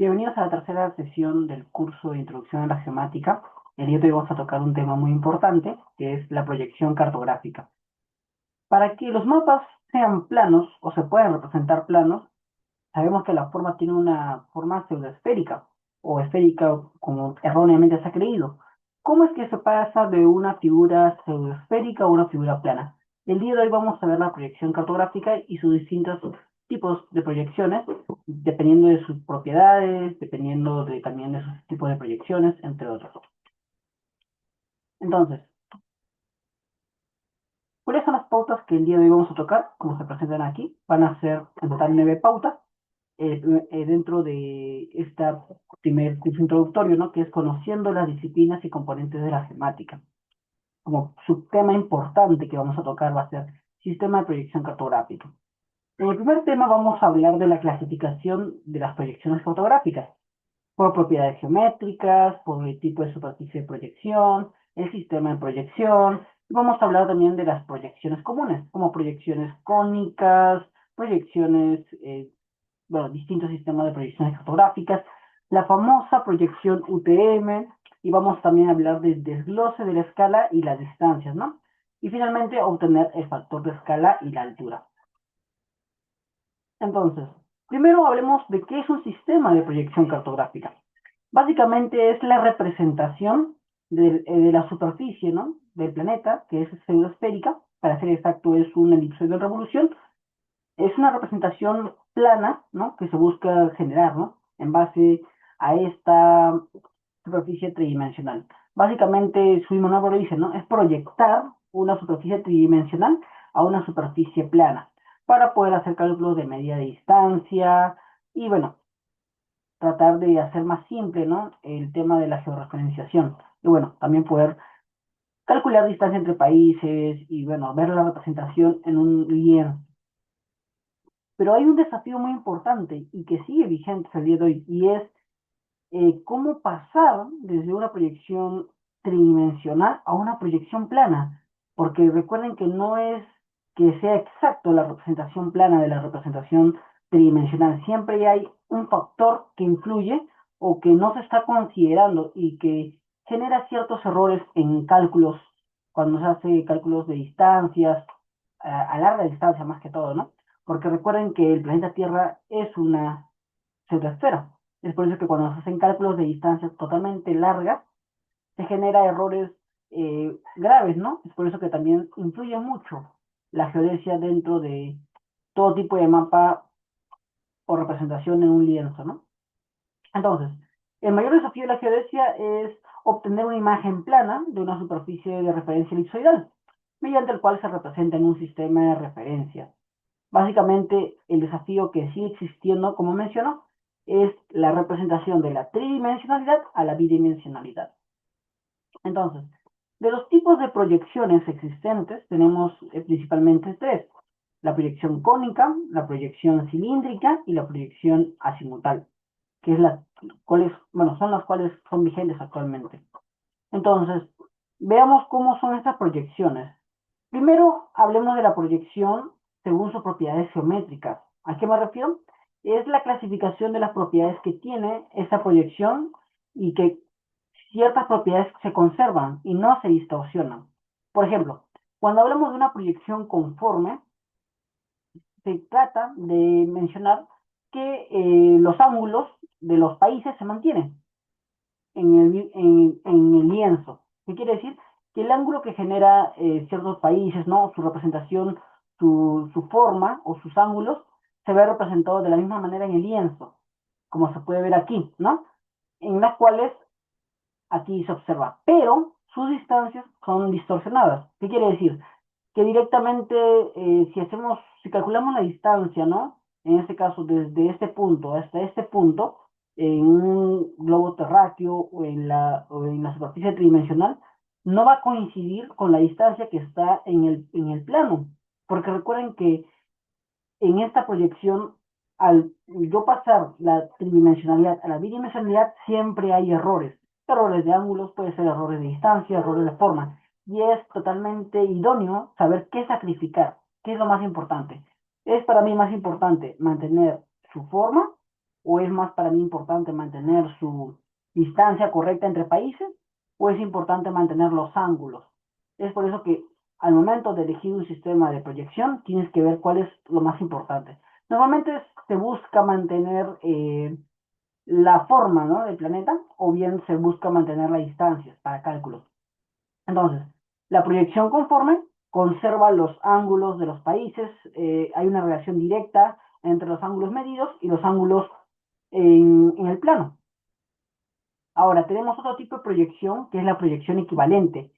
Bienvenidos a la tercera sesión del curso de Introducción a la Geomática. El día de hoy vamos a tocar un tema muy importante, que es la proyección cartográfica. Para que los mapas sean planos o se puedan representar planos, sabemos que la forma tiene una forma pseudoesférica o esférica como erróneamente se ha creído. ¿Cómo es que se pasa de una figura pseudoesférica a una figura plana? El día de hoy vamos a ver la proyección cartográfica y sus distintos tipos de proyecciones, dependiendo de sus propiedades, dependiendo también de sus tipos de proyecciones, entre otros. Entonces, ¿cuáles son las pautas que el día de hoy vamos a tocar? Como se presentan aquí, van a ser en total 9 pautas dentro de este primer curso introductorio, ¿no? Que es conociendo las disciplinas y componentes de la gemática. Como subtema importante que vamos a tocar va a ser sistema de proyección cartográfica. En el primer tema vamos a hablar de la clasificación de las proyecciones cartográficas, por propiedades geométricas, por el tipo de superficie de proyección, el sistema de proyección. Vamos a hablar también de las proyecciones comunes, como proyecciones cónicas, proyecciones bueno, distintos sistemas de proyecciones fotográficas, la famosa proyección UTM, y vamos también a hablar del desglose de la escala y las distancias, ¿no? Y finalmente obtener el factor de escala y la altura. Entonces, primero hablemos de qué es un sistema de proyección cartográfica. Básicamente es la representación de la superficie, ¿no? Del planeta, que es pseudoesférica, para ser exacto es un elipsoide en revolución, es una representación plana, ¿no? Que se busca generar, ¿no? En base a esta superficie tridimensional. Básicamente, su mismo nombre lo dice, ¿no? Es proyectar una superficie tridimensional a una superficie plana para poder hacer cálculos de medida de distancia y, bueno, tratar de hacer más simple, ¿no? El tema de la georreferenciación. Y, bueno, también poder calcular distancia entre países y, bueno, ver la representación en un lienzo. Pero hay un desafío muy importante y que sigue vigente hasta el día de hoy, y es cómo pasar desde una proyección tridimensional a una proyección plana. Porque recuerden que no es que sea exacto la representación plana de la representación tridimensional. Siempre hay un factor que influye o que no se está considerando y que genera ciertos errores en cálculos, cuando se hace cálculos de distancias, a larga distancia más que todo, ¿no? Porque recuerden que el planeta Tierra es una pseudoesfera. Es por eso que cuando se hacen cálculos de distancias totalmente largas, se genera errores graves, ¿no? Es por eso que también influye mucho la geodesia dentro de todo tipo de mapa o representación en un lienzo, ¿no? Entonces, el mayor desafío de la geodesia es obtener una imagen plana de una superficie de referencia elipsoidal, mediante el cual se representa en un sistema de referencia. Básicamente, el desafío que sigue existiendo, como mencionó, es la representación de la tridimensionalidad a la bidimensionalidad. Entonces, de los tipos de proyecciones existentes, tenemos principalmente tres: la proyección cónica, la proyección cilíndrica y la proyección azimutal, que es cuales, bueno, son las cuales son vigentes actualmente. Entonces, veamos cómo son estas proyecciones. Primero, hablemos de la proyección según sus propiedades geométricas. ¿A qué me refiero? Es la clasificación de las propiedades que tiene esa proyección y que ciertas propiedades se conservan y no se distorsionan. Por ejemplo, cuando hablamos de una proyección conforme, se trata de mencionar que los ángulos de los países se mantienen en el lienzo. ¿Qué quiere decir? Que el ángulo que genera ciertos países, ¿no? Su representación, su forma o sus ángulos, se ve representado de la misma manera en el lienzo, como se puede ver aquí, ¿no? En las cuales aquí se observa, pero sus distancias son distorsionadas. ¿Qué quiere decir? Que directamente, si calculamos la distancia, ¿no? En este caso, desde este punto hasta este punto, en un globo terráqueo o en la superficie tridimensional, no va a coincidir con la distancia que está en el plano. Porque recuerden que en esta proyección, al yo pasar la tridimensionalidad a la bidimensionalidad, siempre hay errores. Errores de ángulos, puede ser errores de distancia, errores de forma. Y es totalmente idóneo saber qué sacrificar, qué es lo más importante. Es para mí más importante mantener su forma ¿O es más para mí importante mantener su distancia correcta entre países? ¿O es importante mantener los ángulos? Es por eso que al momento de elegir un sistema de proyección, tienes que ver cuál es lo más importante. Normalmente se busca mantener la forma, ¿no?, del planeta, o bien se busca mantener las distancias para cálculos. Entonces, la proyección conforme conserva los ángulos de los países, hay una relación directa entre los ángulos medidos y los ángulos en el plano. Ahora, tenemos otro tipo de proyección, que es la proyección equivalente,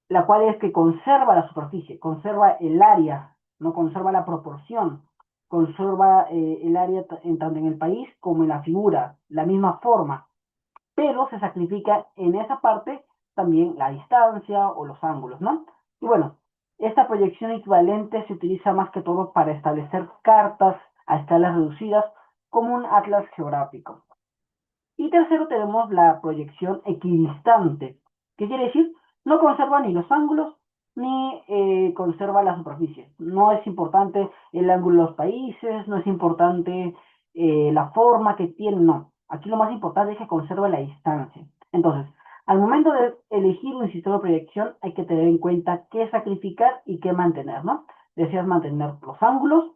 la cual es que conserva la superficie, conserva el área, no conserva la proporción, conserva el área tanto en el país como en la figura, la misma forma, pero se sacrifica en esa parte también la distancia o los ángulos, ¿no? Y bueno, esta proyección equivalente se utiliza más que todo para establecer cartas a escalas reducidas como un atlas geográfico. Y tercero tenemos la proyección equidistante, que quiere decir no conserva ni los ángulos ni conserva la superficie. No es importante el ángulo de los países, no es importante la forma que tiene, no. Aquí lo más importante es que conserva la distancia. Entonces, al momento de elegir un sistema de proyección hay que tener en cuenta qué sacrificar y qué mantener, ¿no? Deseas mantener los ángulos,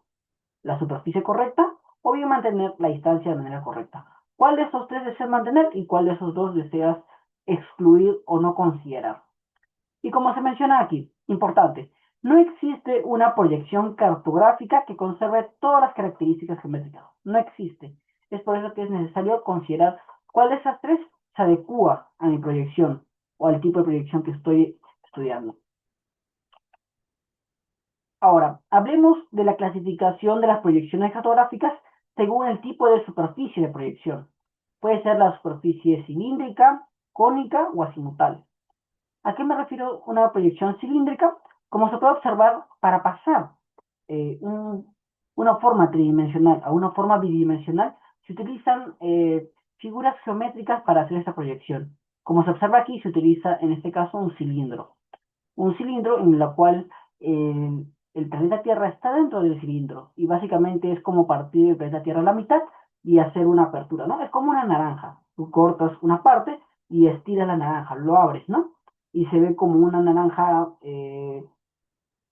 la superficie correcta, o bien mantener la distancia de manera correcta. ¿Cuál de esos tres deseas mantener y cuál de esos dos deseas excluir o no considerar? Y como se menciona aquí, importante, no existe una proyección cartográfica que conserve todas las características geométricas. No existe. Es por eso que es necesario considerar cuál de esas tres se adecua a mi proyección o al tipo de proyección que estoy estudiando. Ahora, hablemos de la clasificación de las proyecciones cartográficas según el tipo de superficie de proyección. Puede ser la superficie cilíndrica, cónica o azimutal. ¿A qué me refiero una proyección cilíndrica? Como se puede observar, para pasar una forma tridimensional a una forma bidimensional, se utilizan figuras geométricas para hacer esta proyección. Como se observa aquí, se utiliza en este caso un cilindro. Un cilindro en el cual el planeta Tierra está dentro del cilindro y básicamente es como partir el planeta Tierra a la mitad y hacer una apertura, ¿no? Es como una naranja. Tú cortas una parte y estiras la naranja, lo abres, ¿no? Y se ve como una naranja,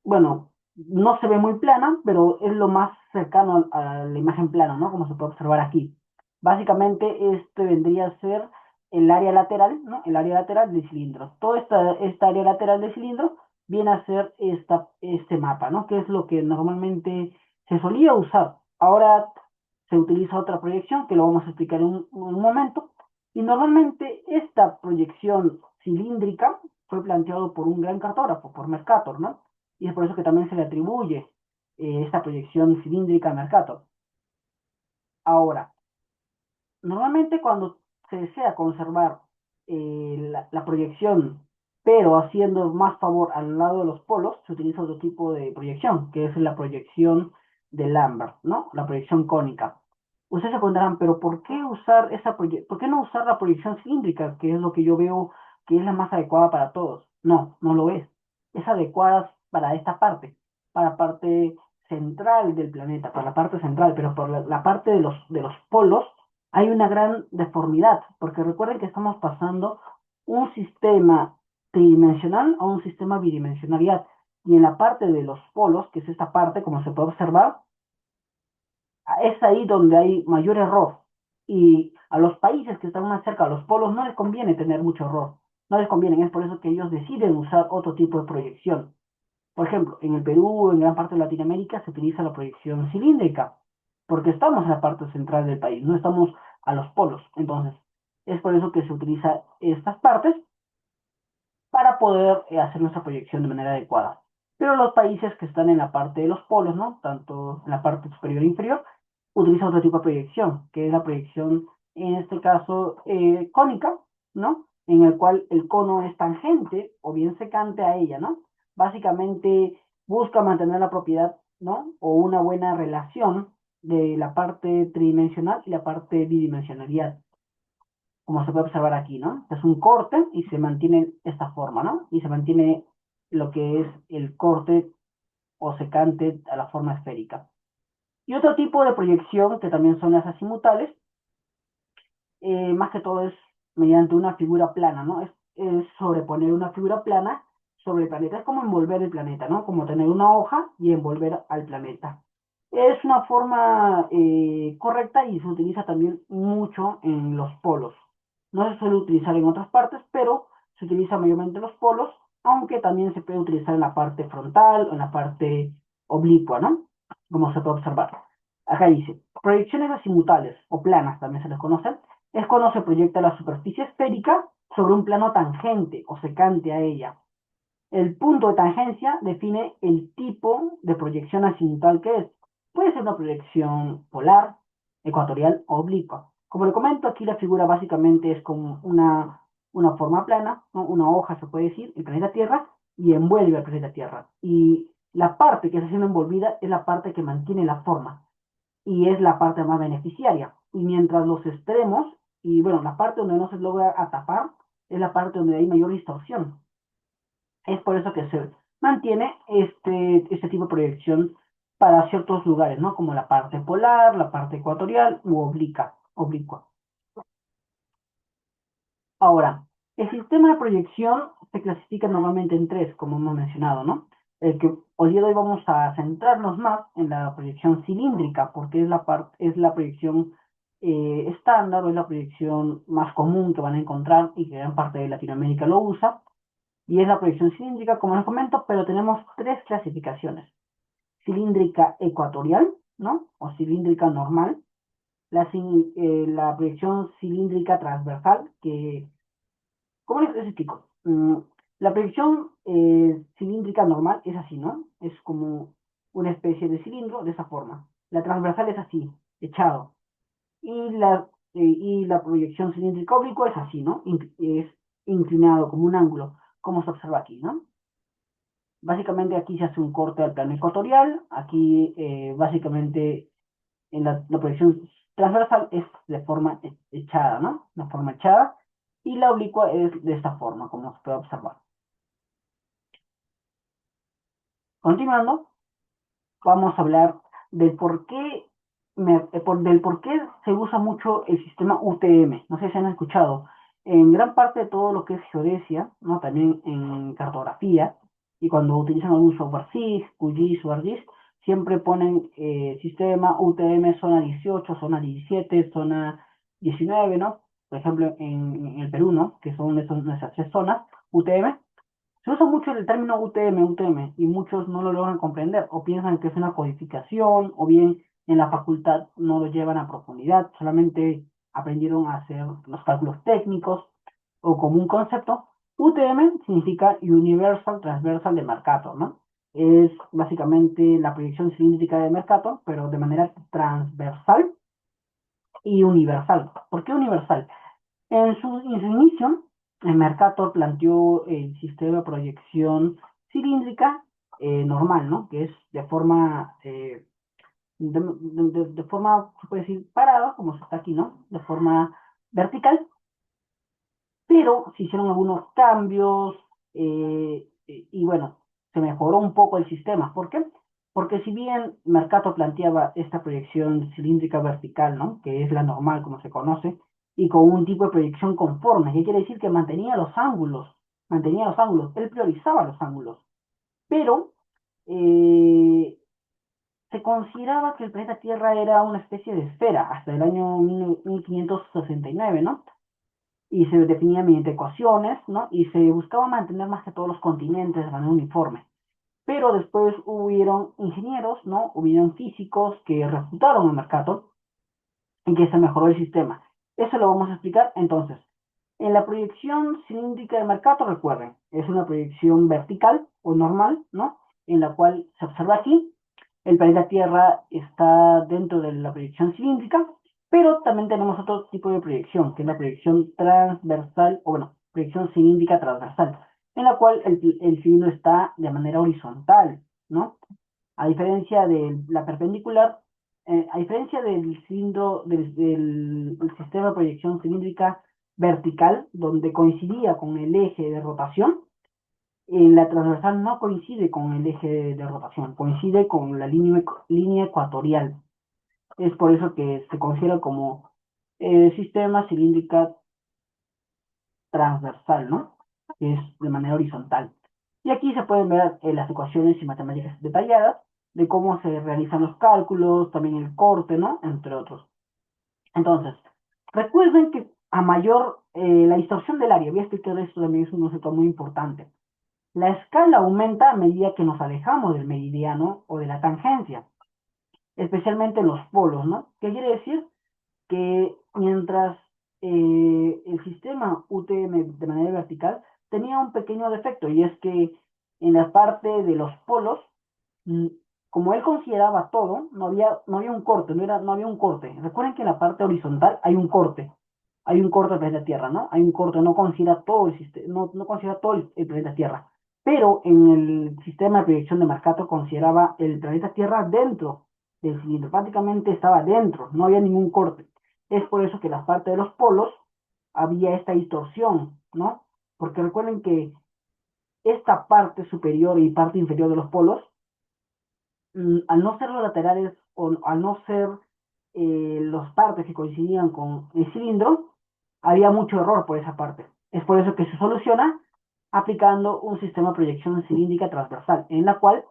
bueno, no se ve muy plana, pero es lo más cercano a la imagen plana, ¿no? Como se puede observar aquí. Básicamente este vendría a ser el área lateral, ¿no? El área lateral del cilindro. Toda esta área lateral del cilindro viene a ser este mapa, ¿no? Que es lo que normalmente se solía usar. Ahora se utiliza otra proyección que lo vamos a explicar en un momento. Y normalmente esta proyección cilíndrica fue planteado por un gran cartógrafo, por Mercator, ¿no? Y es por eso que también se le atribuye esta proyección cilíndrica a Mercator. Ahora, normalmente cuando se desea conservar la proyección, pero haciendo más favor al lado de los polos, se utiliza otro tipo de proyección, que es la proyección de Lambert, ¿no? La proyección cónica. Ustedes se preguntarán, pero ¿por qué usar por qué no usar la proyección cilíndrica, que es lo que yo veo que es la más adecuada para todos? No, no lo es. Es adecuada para esta parte, para la parte central del planeta, para la parte central, pero por la parte de los polos hay una gran deformidad, porque recuerden que estamos pasando un sistema tridimensional a un sistema bidimensionalidad. Y en la parte de los polos, que es esta parte, como se puede observar, es ahí donde hay mayor error. Y a los países que están más cerca a los polos no les conviene tener mucho error. No les conviene, es por eso que ellos deciden usar otro tipo de proyección. Por ejemplo, en el Perú, en gran parte de Latinoamérica, se utiliza la proyección cilíndrica, porque estamos en la parte central del país, no estamos a los polos. Entonces, es por eso que se utiliza estas partes para poder hacer nuestra proyección de manera adecuada. Pero los países que están en la parte de los polos, ¿no? Tanto en la parte superior e inferior, utilizan otro tipo de proyección, que es la proyección, en este caso, cónica, ¿no? En el cual el cono es tangente o bien secante a ella, ¿no? Básicamente busca mantener la propiedad, ¿no? O una buena relación de la parte tridimensional y la parte bidimensionalidad, como se puede observar aquí, ¿no? Es un corte y se mantiene esta forma, ¿no? Y se mantiene lo que es el corte o secante a la forma esférica. Y otro tipo de proyección, que también son las azimutales, más que todo es mediante una figura plana, ¿no? Es sobreponer una figura plana sobre el planeta. Es como envolver el planeta, ¿no? Como tener una hoja y envolver al planeta. Es una forma correcta y se utiliza también mucho en los polos. No se suele utilizar en otras partes, pero se utiliza mayormente en los polos, aunque también se puede utilizar en la parte frontal o en la parte oblicua, ¿no? Como se puede observar. Acá dice, proyecciones azimutales o planas también se les conoce, es cuando se proyecta la superficie esférica sobre un plano tangente o secante a ella. El punto de tangencia define el tipo de proyección azimutal que es. Puede ser una proyección polar, ecuatorial o oblicua. Como le comento, aquí la figura básicamente es como una forma plana, ¿no? Una hoja se puede decir, el planeta Tierra, y envuelve al planeta Tierra. Y la parte que está siendo envolvida es la parte que mantiene la forma y es la parte más beneficiaria. Y mientras los extremos, y bueno, la parte donde no se logra atapar, es la parte donde hay mayor distorsión. Es por eso que se mantiene este tipo de proyección para ciertos lugares, ¿no? Como la parte polar, la parte ecuatorial u oblicua. Ahora, el sistema de proyección se clasifica normalmente en tres, como hemos mencionado, ¿no? El que hoy día de hoy vamos a centrarnos más en la proyección cilíndrica, porque es la proyección estándar o es la proyección más común que van a encontrar y que gran parte de Latinoamérica lo usa, y es la proyección cilíndrica, como les comento, pero tenemos tres clasificaciones. Cilíndrica ecuatorial, ¿no? O cilíndrica normal, la proyección cilíndrica transversal, que ¿cómo les explico? La proyección cilíndrica normal es así, ¿no? Es como una especie de cilindro de esa forma. La transversal es así, echado. Y la proyección cilíndrica oblicua es así, ¿no? Es inclinado como un ángulo, como se observa aquí, ¿no? Básicamente aquí se hace un corte al plano ecuatorial. Aquí básicamente en la proyección transversal es de forma echada, ¿no? Una forma echada. Y la oblicua es de esta forma, como se puede observar. Continuando, vamos a hablar del del por qué se usa mucho el sistema UTM. No sé si han escuchado. En gran parte de todo lo que es geodesia, ¿no? También en cartografía, y cuando utilizan algún software SIG, QGIS o ArcGIS, siempre ponen sistema UTM zona 18, zona 17, zona 19, ¿no? Por ejemplo, en el Perú, ¿no? Que son nuestras tres zonas UTM. Se usa mucho el término UTM, y muchos no lo logran comprender o piensan que es una codificación o bien en la facultad no lo llevan a profundidad, solamente aprendieron a hacer los cálculos técnicos o como un concepto. UTM significa Universal Transversal de Mercator, ¿no? Es básicamente la proyección cilíndrica de Mercator, pero de manera transversal y universal. ¿Por qué universal? En su inicio, el Mercator planteó el sistema de proyección cilíndrica normal, ¿no? Que es de forma, se puede decir, parada, como se está aquí, ¿no? De forma vertical, pero se hicieron algunos cambios y bueno, se mejoró un poco el sistema. ¿Por qué? Porque si bien Mercator planteaba esta proyección cilíndrica vertical, ¿no? Que es la normal, como se conoce, y con un tipo de proyección conforme, que quiere decir que mantenía los ángulos, él priorizaba los ángulos, pero eh, se consideraba que el planeta Tierra era una especie de esfera hasta el año 1569, ¿no? Y se definía mediante ecuaciones, ¿no? Y se buscaba mantener más que todos los continentes de manera uniforme. Pero después hubieron ingenieros, ¿no? Hubieron físicos que refutaron el Mercator y que se mejoró el sistema. Eso lo vamos a explicar entonces. En la proyección cilíndrica de Mercator, recuerden, es una proyección vertical o normal, ¿no? En la cual se observa aquí, el planeta Tierra está dentro de la proyección cilíndrica, pero también tenemos otro tipo de proyección, que es la proyección transversal, o bueno, proyección cilíndrica transversal, en la cual el cilindro está de manera horizontal, ¿no? A diferencia de la perpendicular, a diferencia del cilindro, del sistema de proyección cilíndrica vertical, donde coincidía con el eje de rotación, en la transversal no coincide con el eje de rotación, coincide con la línea ecuatorial. Es por eso que se considera como sistema cilíndrica transversal, ¿no? Que es de manera horizontal. Y aquí se pueden ver las ecuaciones y matemáticas detalladas de cómo se realizan los cálculos, también el corte, ¿no? Entre otros. Entonces, recuerden que a mayor la distorsión del área, voy a explicar esto también, es un concepto muy importante. La escala aumenta a medida que nos alejamos del meridiano o de la tangencia, especialmente en los polos, ¿no? ¿Qué quiere decir? Que mientras el sistema UTM de manera vertical tenía un pequeño defecto, y es que en la parte de los polos, mm, como él consideraba todo, no había un corte, no había un corte. Recuerden que en la parte horizontal hay un corte del planeta Tierra, ¿no? Hay un corte, no considera todo el sistema, no considera todo el planeta Tierra. Pero en el sistema de proyección de Mercator consideraba el planeta Tierra dentro del cilindro, prácticamente estaba dentro, no había ningún corte. Es por eso que en la parte de los polos había esta distorsión, ¿no? Porque recuerden que esta parte superior y parte inferior de los polos, al no ser los laterales o al no ser los partes que coincidían con el cilindro, había mucho error por esa parte. Es por eso que se soluciona aplicando un sistema de proyección cilíndrica transversal, en la cual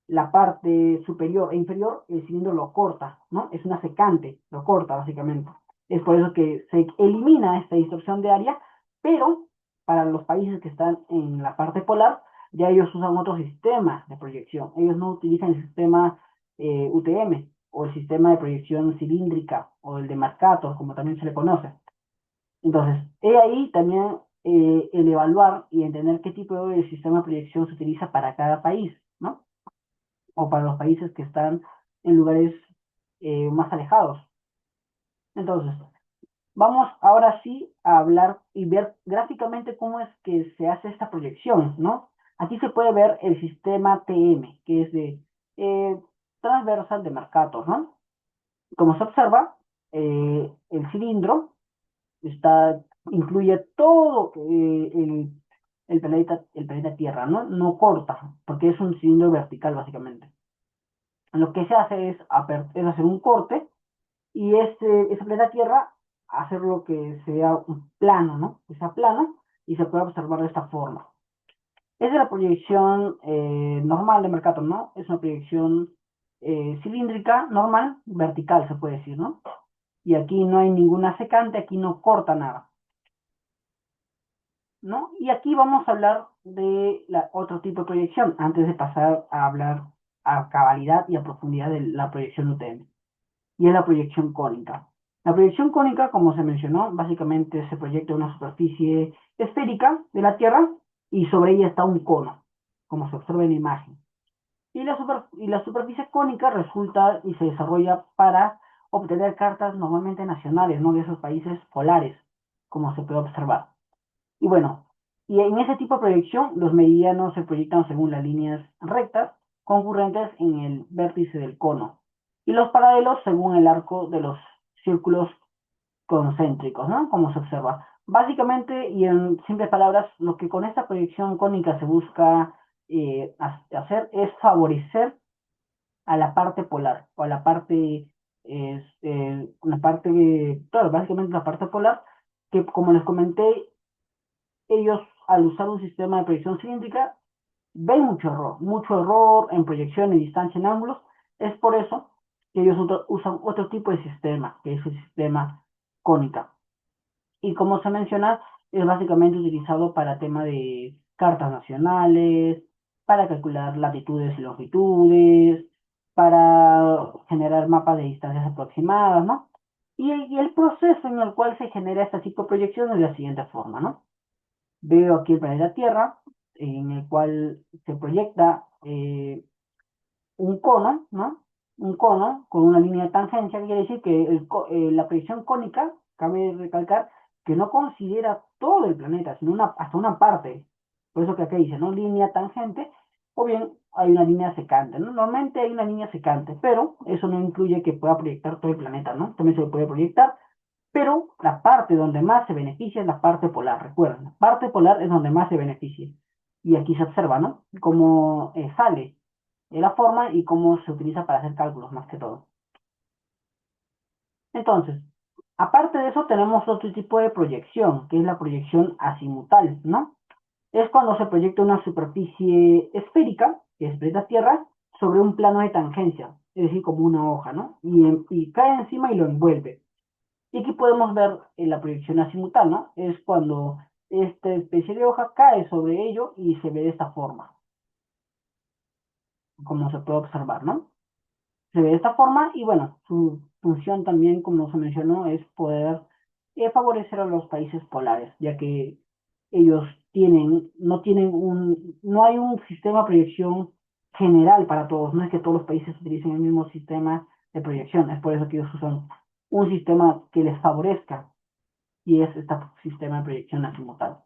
la parte superior e inferior, el cilindro lo corta, ¿no? Es una secante, lo corta básicamente. Es por eso que se elimina esta distorsión de área, pero para los países que están en la parte polar, ya ellos usan otro sistema de proyección. Ellos no utilizan el sistema UTM o el sistema de proyección cilíndrica o el de Mercator, como también se le conoce. Entonces, he ahí también el evaluar y entender qué tipo de sistema de proyección se utiliza para cada país, ¿no? O para los países que están en lugares más alejados. Entonces, vamos ahora sí a hablar y ver gráficamente cómo es que se hace esta proyección, ¿no? Aquí se puede ver el sistema TM, que es de transversal de Mercator, ¿no? Como se observa, el cilindro incluye todo el planeta Tierra, ¿no? No corta, porque es un cilindro vertical básicamente. Lo que se hace es hacer un corte y ese planeta Tierra hacer lo que sea un plano, ¿no? Que sea plano y se pueda observar de esta forma. Esa es la proyección normal de Mercator, ¿no? Es una proyección cilíndrica, normal, vertical, se puede decir, ¿no? Y aquí no hay ninguna secante, aquí no corta nada, ¿no? Y aquí vamos a hablar de otro tipo de proyección, antes de pasar a hablar a cabalidad y a profundidad de la proyección UTM. Y es la proyección cónica. La proyección cónica, como se mencionó, básicamente se proyecta una superficie esférica de la Tierra y sobre ella está un cono, como se observa en la imagen. Y la superficie cónica resulta y se desarrolla para obtener cartas normalmente nacionales, ¿no? De esos países polares, como se puede observar. Y bueno, y en ese tipo de proyección, los meridianos se proyectan según las líneas rectas concurrentes en el vértice del cono y los paralelos según el arco de los círculos concéntricos, ¿no? Como se observa. Básicamente, y en simples palabras, lo que con esta proyección cónica se busca hacer es favorecer a la parte polar o a la parte, claro, básicamente la parte polar, que como les comenté, ellos al usar un sistema de proyección cilíndrica ven mucho error en proyección, en distancia, en ángulos. Es por eso que ellos usan otro tipo de sistema, que es el sistema cónica. Y como se menciona, es básicamente utilizado para tema de cartas nacionales, para calcular latitudes y longitudes, para generar mapas de distancias aproximadas, ¿no? Y el proceso en el cual se genera este tipo de proyección es de la siguiente forma, ¿no? Veo aquí el planeta Tierra, en el cual se proyecta un cono, ¿no? Un cono con una línea de tangencia, quiere decir que la proyección cónica, cabe recalcar, que no considera todo el planeta, sino hasta una parte. Por eso que acá dice, ¿no? Línea tangente, o bien hay una línea secante, ¿no? Normalmente hay una línea secante, pero eso no incluye que pueda proyectar todo el planeta, ¿no? También se puede proyectar, pero la parte donde más se beneficia es la parte polar, recuerden, la parte polar es donde más se beneficia. Y aquí se observa, ¿no? Cómo sale la forma y cómo se utiliza para hacer cálculos, más que todo. Entonces, Aparte de eso, tenemos otro tipo de proyección, que es la proyección azimutal, ¿no? Es cuando se proyecta una superficie esférica, que es el planeta Tierra, sobre un plano de tangencia, es decir, como una hoja, ¿no? Y cae encima y lo envuelve. Y aquí podemos ver la proyección azimutal, ¿no? Es cuando esta especie de hoja cae sobre ello y se ve de esta forma, como se puede observar, ¿no? Se ve de esta forma y bueno, su función también, como se mencionó, es poder favorecer a los países polares, ya que ellos no hay un sistema de proyección general para todos, no es que todos los países utilicen el mismo sistema de proyección, es por eso que ellos usan un sistema que les favorezca y es este sistema de proyección azimutal.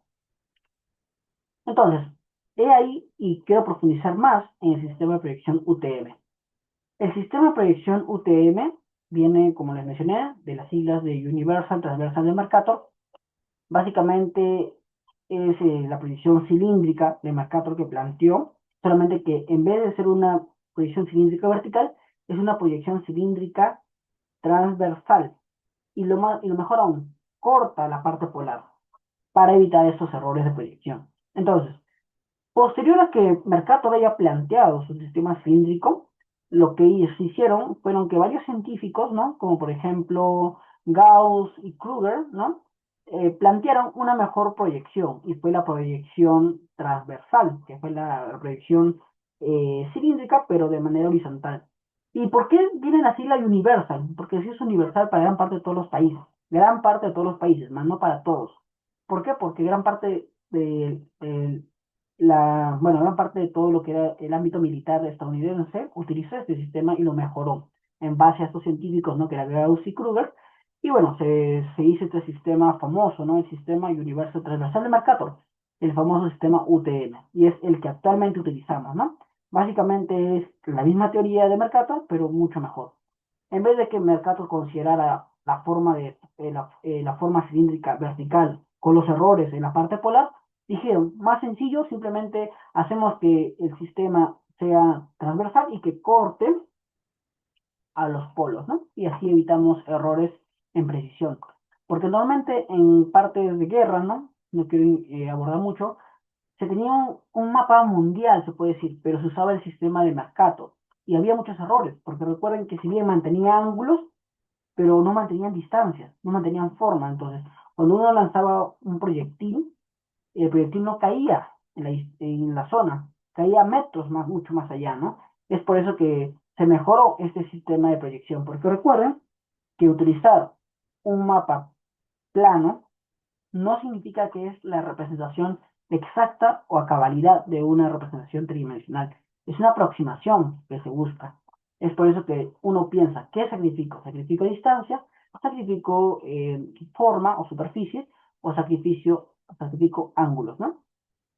Entonces, he ahí y quiero profundizar más en el sistema de proyección UTM. El sistema de proyección UTM viene, como les mencioné, de las siglas de Universal Transversal de Mercator. Básicamente es la proyección cilíndrica de Mercator que planteó, solamente que en vez de ser una proyección cilíndrica vertical, es una proyección cilíndrica transversal. Y lo mejor aún, corta la parte polar para evitar esos errores de proyección. Entonces, posterior a que Mercator haya planteado su sistema cilíndrico, lo que ellos hicieron fueron que varios científicos, ¿no? Como por ejemplo Gauss y Kruger, ¿no? Plantearon una mejor proyección y fue la proyección transversal, que fue la proyección cilíndrica pero de manera horizontal. ¿Y por qué vienen así la universal? Porque sí es universal para gran parte de todos los países, más no para todos. ¿Por qué? Porque gran parte bueno, gran parte de todo lo que era el ámbito militar estadounidense utilizó este sistema y lo mejoró en base a estos científicos, ¿no? Que era Gauss y Kruger. Y bueno, se hizo este sistema famoso, ¿no? El sistema Universo Transversal de Mercator, el famoso sistema UTM, y es el que actualmente utilizamos, ¿no? Básicamente es la misma teoría de Mercator, pero mucho mejor. En vez de que Mercator considerara la forma cilíndrica vertical con los errores en la parte polar, dijeron, más sencillo, simplemente hacemos que el sistema sea transversal y que corte a los polos, ¿no? Y así evitamos errores en precisión. Porque normalmente en partes de guerra, ¿no? No quiero abordar mucho, se tenía un mapa mundial, se puede decir, pero se usaba el sistema de Mercator. Y había muchos errores, porque recuerden que si bien mantenía ángulos, pero no mantenían distancias, no mantenían forma. Entonces, cuando uno lanzaba un proyectil, el proyectil no caía en la zona, caía metros más, mucho más allá, ¿no? Es por eso que se mejoró este sistema de proyección, porque recuerden que utilizar un mapa plano no significa que es la representación exacta o a cabalidad de una representación tridimensional. Es una aproximación que se busca. Es por eso que uno piensa, ¿qué sacrifico? ¿Sacrifico distancia? ¿Sacrifico forma o superficie? ¿O sacrifico ángulos, ¿no?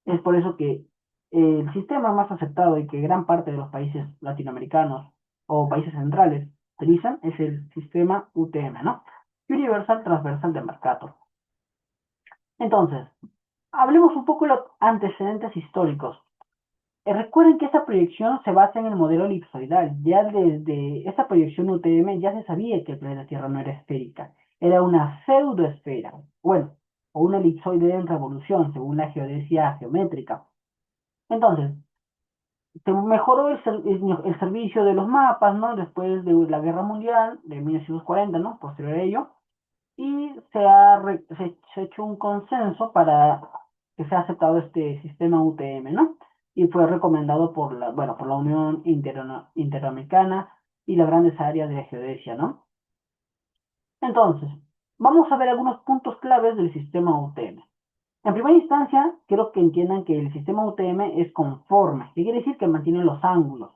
Es por eso que el sistema más aceptado y que gran parte de los países latinoamericanos o países centrales utilizan es el sistema UTM, ¿no? Universal Transversal de Mercator. Entonces, hablemos un poco de los antecedentes históricos. Recuerden que esta proyección se basa en el modelo elipsoidal. Ya desde esta proyección UTM ya se sabía que el planeta Tierra no era esférica, era una pseudoesfera, bueno, o una elipsoide en revolución, según la geodesia geométrica. Entonces, se mejoró el servicio de los mapas, ¿no? Después de la Guerra Mundial de 1940, ¿no? Posterior a ello, y se ha hecho un consenso para que sea aceptado este sistema UTM, ¿no? Y fue recomendado bueno, por la Unión Interamericana y las grandes áreas de geodesia, ¿no? Entonces, vamos a ver algunos puntos claves del sistema UTM. En primera instancia, quiero que entiendan que el sistema UTM es conforme, que quiere decir que mantiene los ángulos.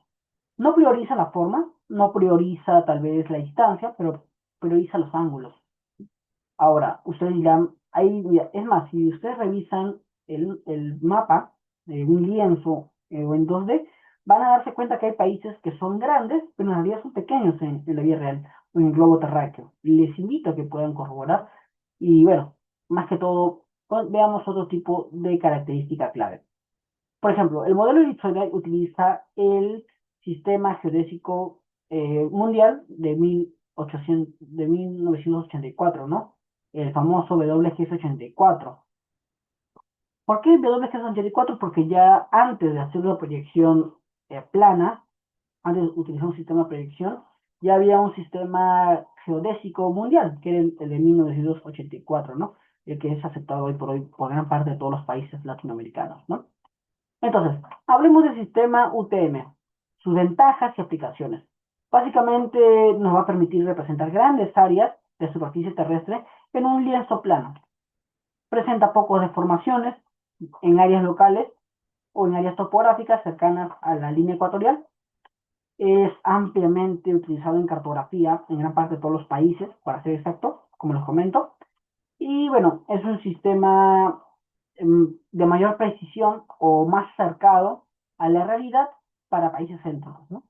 No prioriza la forma, no prioriza tal vez la distancia, pero prioriza los ángulos. Ahora, ustedes dirán, ahí, mira, es más, si ustedes revisan el mapa de un lienzo o en 2D, van a darse cuenta que hay países que son grandes, pero en realidad son pequeños en la vida real o en el globo terráqueo. Les invito a que puedan corroborar y bueno, más que todo, veamos otro tipo de característica clave. Por ejemplo, el modelo elipsoidal utiliza el sistema geodésico mundial de 1984, ¿no? El famoso WGS84. ¿Por qué WGS84? Porque ya antes de hacer la proyección plana, antes de utilizar un sistema de proyección, ya había un sistema geodésico mundial, que era el de 1984, ¿no? El que es aceptado hoy por hoy por gran parte de todos los países latinoamericanos, ¿no? Entonces, hablemos del sistema UTM, sus ventajas y aplicaciones. Básicamente nos va a permitir representar grandes áreas de superficie terrestre en un lienzo plano. Presenta pocas deformaciones en áreas locales o en áreas topográficas cercanas a la línea ecuatorial. Es ampliamente utilizado en cartografía en gran parte de todos los países, para ser exacto, como les comento. Y bueno, es un sistema de mayor precisión o más cercano a la realidad para países céntricos, ¿no?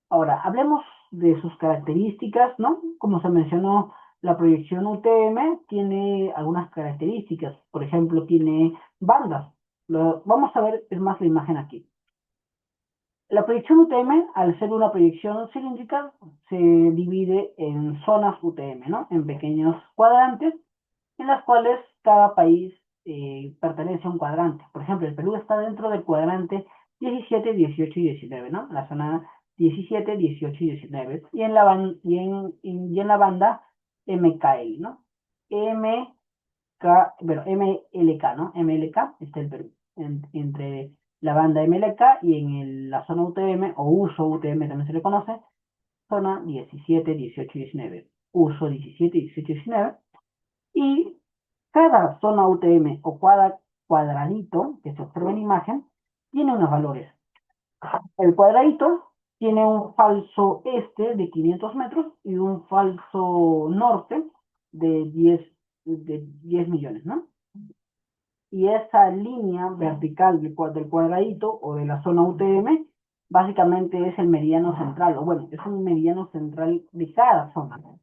Ahora, hablemos de sus características, ¿no? Como se mencionó, la proyección UTM tiene algunas características. Por ejemplo, tiene bandas. Vamos a ver, es más la imagen aquí. La proyección UTM, al ser una proyección cilíndrica, se divide en zonas UTM, ¿no? En pequeños cuadrantes, en las cuales cada país pertenece a un cuadrante. Por ejemplo, el Perú está dentro del cuadrante 17, 18 y 19, ¿no? La zona 17, 18 y 19. Y en la banda MKL, ¿no? Bueno, MLK, ¿no? MLK está el Perú. Entre la banda MLK y en la zona UTM, o uso UTM también se le conoce, zona 17, 18 y 19. Uso 17, 18 y 19. Y cada zona UTM o cada cuadradito que se observa en imagen tiene unos valores. El cuadradito tiene un falso este de 500 metros y un falso norte de 10 millones, ¿no? Y esa línea vertical del cuadradito o de la zona UTM básicamente es el meridiano central, o bueno, es un meridiano central de cada zona, ¿no?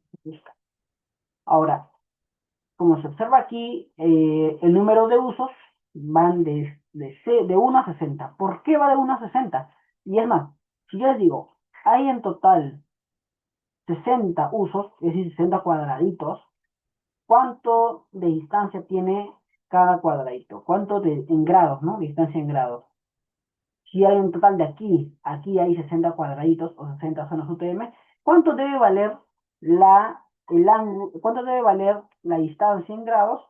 Ahora, como se observa aquí, el número de usos van de 1 a 60. ¿Por qué va de 1 a 60? Y es más, si yo les digo, hay en total 60 usos, es decir, 60 cuadraditos, ¿cuánto de distancia tiene cada cuadradito? ¿Cuánto en grados, ¿no? Distancia en grados. Si hay un total de aquí hay 60 cuadraditos o 60 zonas UTM, ¿cuánto debe valer cuánto debe valer la distancia en grados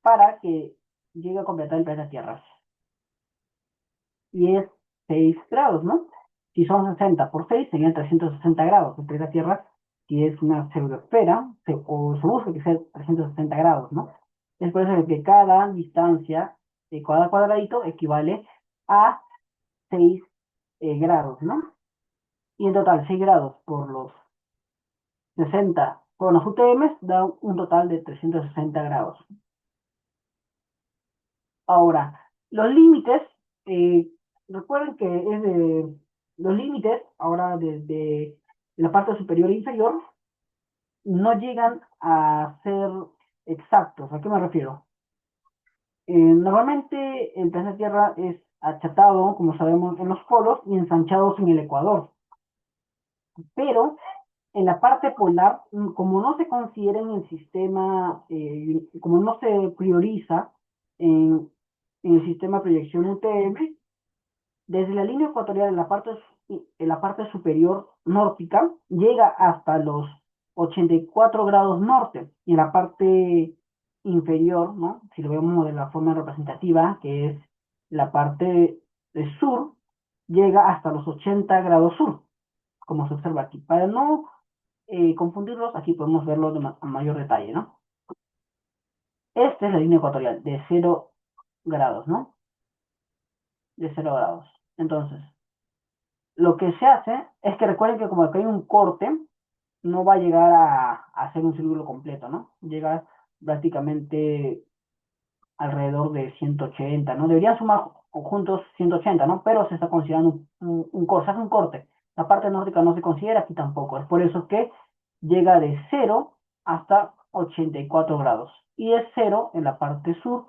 para que llegue a completar el planeta Tierra? Y es 6 grados, ¿no? Si son 60 por 6, serían 360 grados. El planeta Tierra, si es una pseudoesfera, o se busca que sea 360 grados, ¿no? Es por eso que cada distancia de cada cuadradito equivale a 6 grados, ¿no? Y en total, 6 grados por los 60 por los UTM da un total de 360 grados. Ahora, los límites, eh, recuerden que los límites, ahora desde la parte superior e inferior, no llegan a ser exactos. ¿A qué me refiero? Normalmente el planeta Tierra es achatado, como sabemos, en los polos y ensanchados en el ecuador. Pero en la parte polar, como no se considera en el sistema, como no se prioriza en el sistema de proyección UTM, desde la línea ecuatorial en la parte superior nórtica llega hasta los 84 grados norte y en la parte inferior, ¿no? Si lo vemos de la forma representativa, que es la parte del sur, llega hasta los 80 grados sur, como se observa aquí. Para no confundirlos, aquí podemos verlo a mayor detalle, ¿no? Esta es la línea ecuatorial de 0 grados, ¿no? De 0 grados. Entonces, lo que se hace es que recuerden que como acá hay un corte, no va a llegar a hacer un círculo completo, ¿no? Llega prácticamente alrededor de 180, ¿no? Deberían sumar juntos 180, ¿no? Pero se está considerando un corte, se hace un corte. La parte nórdica no se considera, aquí tampoco. Es por eso que llega de 0 hasta 84 grados. Y es 0 en la parte sur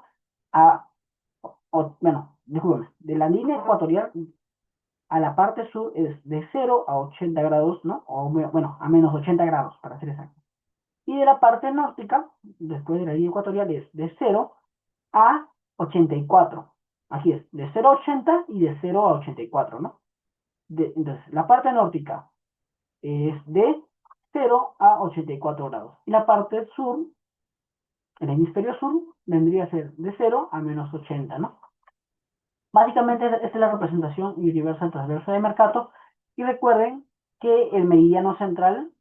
a, bueno, discúlpeme, de la línea ecuatorial a la parte sur es de 0 a 80 grados, ¿no? O bueno, a menos 80 grados, para ser exacto. Y de la parte nórtica, después de la línea ecuatorial, es de 0 a 84. Así es, de 0 a 80 y de 0 a 84, ¿no? Entonces, la parte nórtica es de 0 a 84 grados. Y la parte sur, el hemisferio sur, vendría a ser de 0 a -80, ¿no? Básicamente, esta es la representación universal transversa de Mercator. Y recuerden que el meridiano central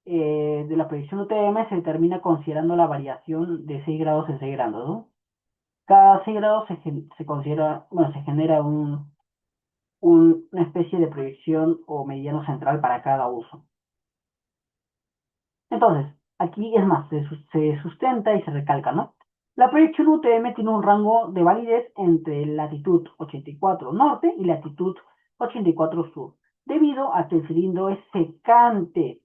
de la proyección UTM se determina considerando la variación de 6 grados en 6 grados, ¿no? Cada 6 grados se considera, bueno, se genera una especie de proyección o meridiano central para cada uso. Entonces, aquí es más, se sustenta y se recalca, ¿no? La proyección UTM tiene un rango de validez entre latitud 84 norte y latitud 84 sur, debido a que el cilindro es secante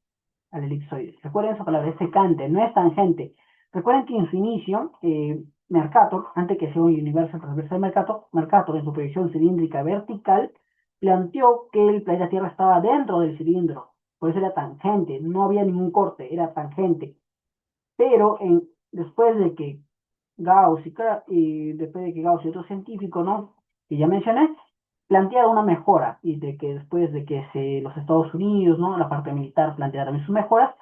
al elipsoide. Recuerden esa palabra, es secante, no es tangente. Recuerden que en su inicio, Mercator, antes que sea un universo transversal de Mercator en su proyección cilíndrica vertical, planteó que el planeta Tierra estaba dentro del cilindro, por eso era tangente, no había ningún corte, era tangente. Pero después de que Gauss y después de que Gauss y otros científicos, ¿no? Que ya mencioné, plantearon una mejora y de que después de que los Estados Unidos, ¿no? La parte militar planteara también sus mejoras,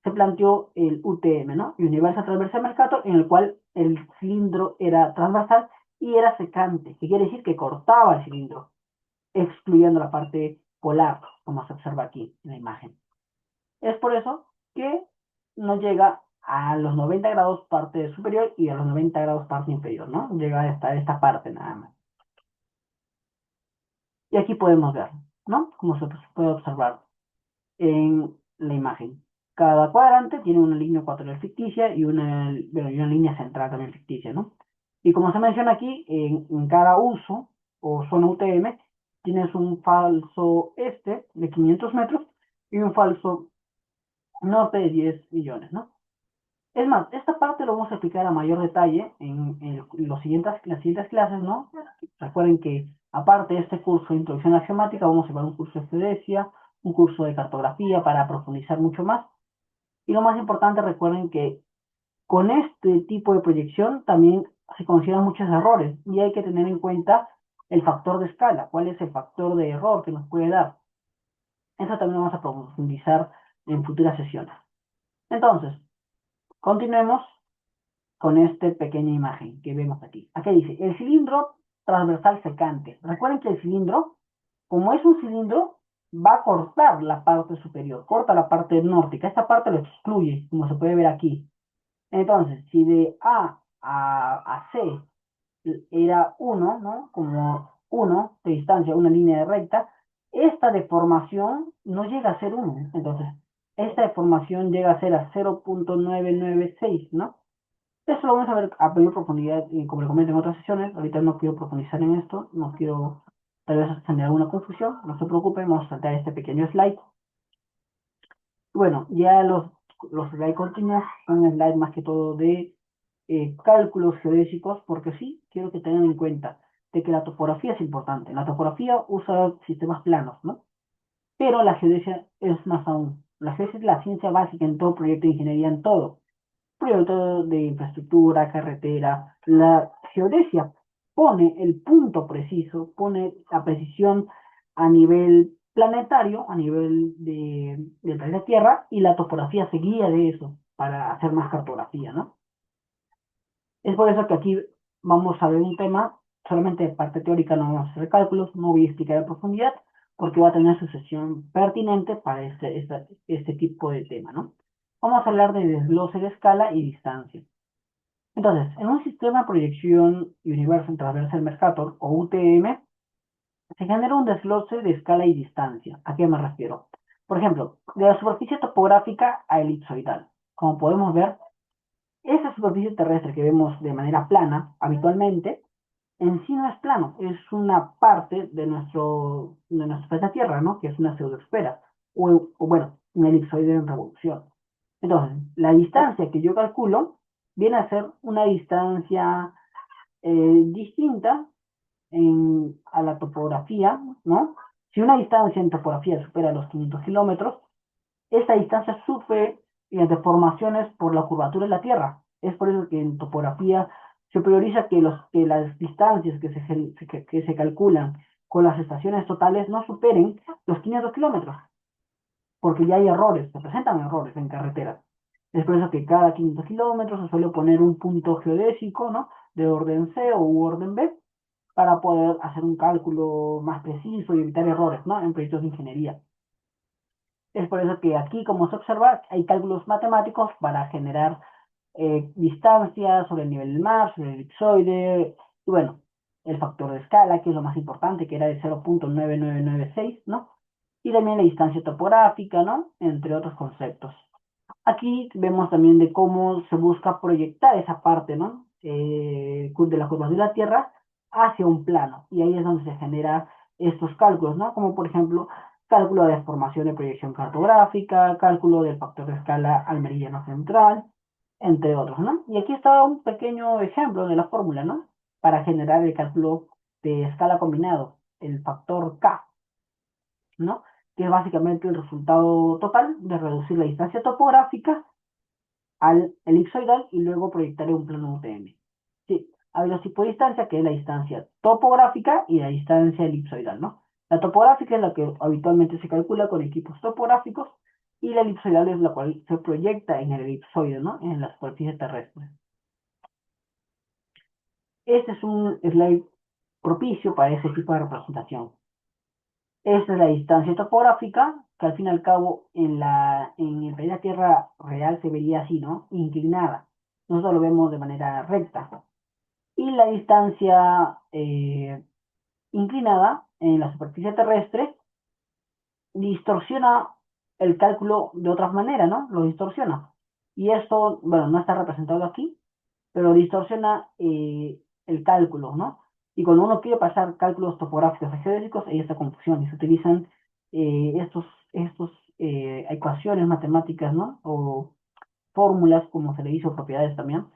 se planteó el UTM, ¿no? Universal Transversal Mercator, en el cual el cilindro era transversal y era secante, que quiere decir que cortaba el cilindro, excluyendo la parte polar, como se observa aquí en la imagen. Es por eso que no llega a los 90 grados parte superior y a los 90 grados parte inferior, ¿no? Llega hasta esta parte nada más. Y aquí podemos ver, ¿no? Como se puede observar en la imagen. Cada cuadrante tiene una línea ecuatorial ficticia bueno, y una línea central también ficticia, ¿no? Y como se menciona aquí, en cada uso o zona UTM, tienes un falso este de 500 metros y un falso norte de 10 millones, ¿no? Es más, esta parte lo vamos a explicar a mayor detalle en las siguientes clases, ¿no? Recuerden que aparte de este curso de introducción a la geomática, vamos a llevar un curso de geodesia, un curso de cartografía para profundizar mucho más. Y lo más importante, recuerden que con este tipo de proyección también se consideran muchos errores y hay que tener en cuenta el factor de escala, cuál es el factor de error que nos puede dar. Eso también lo vamos a profundizar en futuras sesiones. Entonces, continuemos con esta pequeña imagen que vemos aquí. Aquí dice, el cilindro transversal secante. Recuerden que el cilindro, como es un cilindro, va a cortar la parte superior, corta la parte nórtica. Esta parte lo excluye, como se puede ver aquí. Entonces, si de A a C era 1, ¿no? Como 1 de distancia, una línea de recta, esta deformación no llega a ser 1. Entonces, esta deformación llega a ser a 0,996, ¿no? Eso lo vamos a ver a mayor profundidad, y como le comento en otras sesiones. Ahorita no quiero profundizar en esto, no quiero tal vez generar alguna confusión. No se preocupen, vamos a saltar este pequeño slide. Bueno, ya los slides continuos son slides más que todo de cálculos geodésicos, porque sí, quiero que tengan en cuenta de que la topografía es importante. La topografía usa sistemas planos, ¿no? Pero la geodesia es más aún. La geodesia es la ciencia básica en todo proyecto de ingeniería, en todo proyecto de infraestructura, carretera. La geodesia pone el punto preciso, pone la precisión a nivel planetario, a nivel del planeta Tierra, y la topografía se guía de eso para hacer más cartografía, ¿no? Es por eso que aquí vamos a ver un tema, solamente de parte teórica, no vamos a hacer cálculos, no voy a explicar en profundidad, porque va a tener su sesión pertinente para este tipo de tema, ¿no? Vamos a hablar de desglose de escala y distancia. Entonces, en un sistema de proyección Universal Transversal Mercator, o UTM, se genera un desglose de escala y distancia. ¿A qué me refiero? Por ejemplo, de la superficie topográfica a elipsoidal. Como podemos ver, esa superficie terrestre que vemos de manera plana habitualmente, en sí no es plano, es una parte de nuestro planeta Tierra, ¿no? Que es una pseudoesfera, o bueno, un elipsoide en revolución. Entonces, la distancia que yo calculo viene a ser una distancia distinta a la topografía, ¿no? Si una distancia en topografía supera los 500 kilómetros, esta distancia sufre deformaciones por la curvatura de la Tierra. Es por eso que en topografía se prioriza que las distancias que se calculan con las estaciones totales no superen los 500 kilómetros, porque ya hay errores, se presentan errores en carreteras. Es por eso que cada 500 kilómetros se suele poner un punto geodésico, ¿no? De orden C o u orden B, para poder hacer un cálculo más preciso y evitar errores, ¿no? En proyectos de ingeniería. Es por eso que aquí, como se observa, hay cálculos matemáticos para generar distancias sobre el nivel del mar, sobre el elipsoide, y bueno, el factor de escala, que es lo más importante, que era de 0.9996, ¿no? Y también la distancia topográfica, ¿no? Entre otros conceptos. Aquí vemos también de cómo se busca proyectar esa parte, ¿no? De la curvatura de la Tierra hacia un plano. Y ahí es donde se generan estos cálculos, ¿no? Como por ejemplo, cálculo de deformación de proyección cartográfica, cálculo del factor de escala al meridiano central, entre otros, ¿no? Y aquí está un pequeño ejemplo de la fórmula, ¿no? Para generar el cálculo de escala combinado, el factor K, ¿no? Que es básicamente el resultado total de reducir la distancia topográfica al elipsoidal y luego proyectaré un plano UTM. Sí, hay dos tipos de distancia, que es la distancia topográfica y la distancia elipsoidal, ¿no? La topográfica es la que habitualmente se calcula con equipos topográficos y la elipsoidal es la cual se proyecta en el elipsoide, ¿no? En la superficie terrestre. Este es un slide propicio para ese tipo de representación. Esta es la distancia topográfica, que al fin y al cabo en el planeta Tierra real se vería así, ¿no? Inclinada. Nosotros lo vemos de manera recta. Y la distancia inclinada en la superficie terrestre distorsiona el cálculo de otras maneras, ¿no? Lo distorsiona. Y esto, bueno, no está representado aquí, pero distorsiona el cálculo, ¿no? Y cuando uno quiere pasar cálculos topográficos a geodésicos, hay esta confusión y se utilizan estos ecuaciones matemáticas, ¿no? O fórmulas, como se le dice, o propiedades también,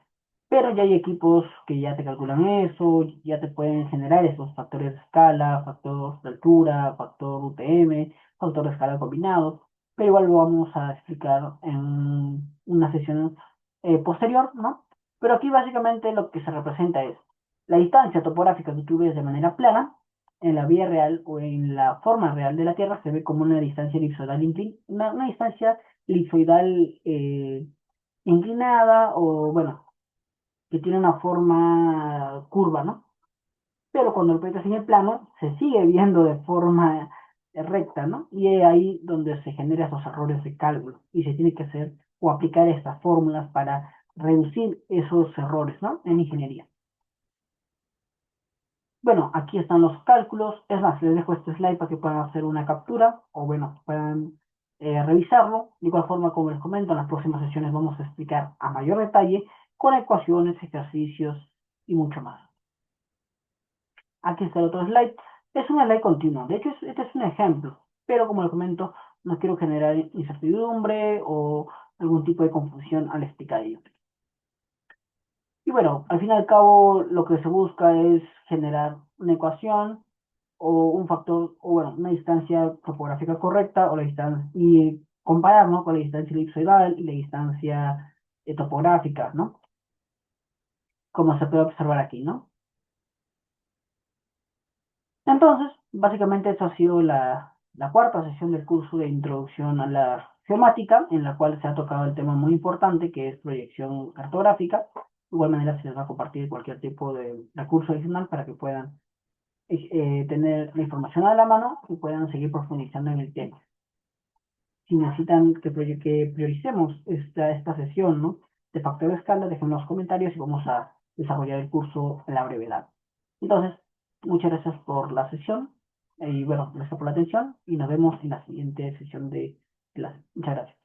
pero ya hay equipos que ya te calculan eso, ya te pueden generar esos factores de escala, factor de altura, factor UTM, factor de escala combinado, pero igual lo vamos a explicar en una sesión posterior, ¿no? Pero aquí básicamente lo que se representa es la distancia topográfica que tú ves de manera plana, en la vía real o en la forma real de la Tierra se ve como una distancia elipsoidal, una distancia elipsoidal inclinada o, bueno, que tiene una forma curva, ¿no? Pero cuando lo proyectas en el plano, se sigue viendo de forma recta, ¿no? Y es ahí donde se generan esos errores de cálculo y se tiene que hacer o aplicar estas fórmulas para reducir esos errores, ¿no? En ingeniería. Bueno, aquí están los cálculos. Es más, les dejo este slide para que puedan hacer una captura o, bueno, puedan revisarlo. De igual forma, como les comento, en las próximas sesiones vamos a explicar a mayor detalle con ecuaciones, ejercicios y mucho más. Aquí está el otro slide. Es un slide continuo. De hecho, este es un ejemplo. Pero como les comento, no quiero generar incertidumbre o algún tipo de confusión al explicar ello. Y bueno, al fin y al cabo, lo que se busca es generar una ecuación o un factor, o bueno, una distancia topográfica correcta, o la distancia, y comparar, ¿no? Con la distancia elipsoidal y la distancia topográfica, ¿no? Como se puede observar aquí, ¿no? Entonces, básicamente esta ha sido la cuarta sesión del curso de introducción a la geomática, en la cual se ha tocado el tema muy importante que es proyección cartográfica. De igual manera se les va a compartir cualquier tipo de recurso adicional para que puedan tener la información a la mano y puedan seguir profundizando en el tema. Si necesitan que prioricemos esta sesión, ¿no? De factor de escala, dejen los comentarios y vamos a desarrollar el curso en la brevedad. Entonces, muchas gracias por la sesión y bueno, gracias por la atención y nos vemos en la siguiente sesión de clase. Muchas gracias.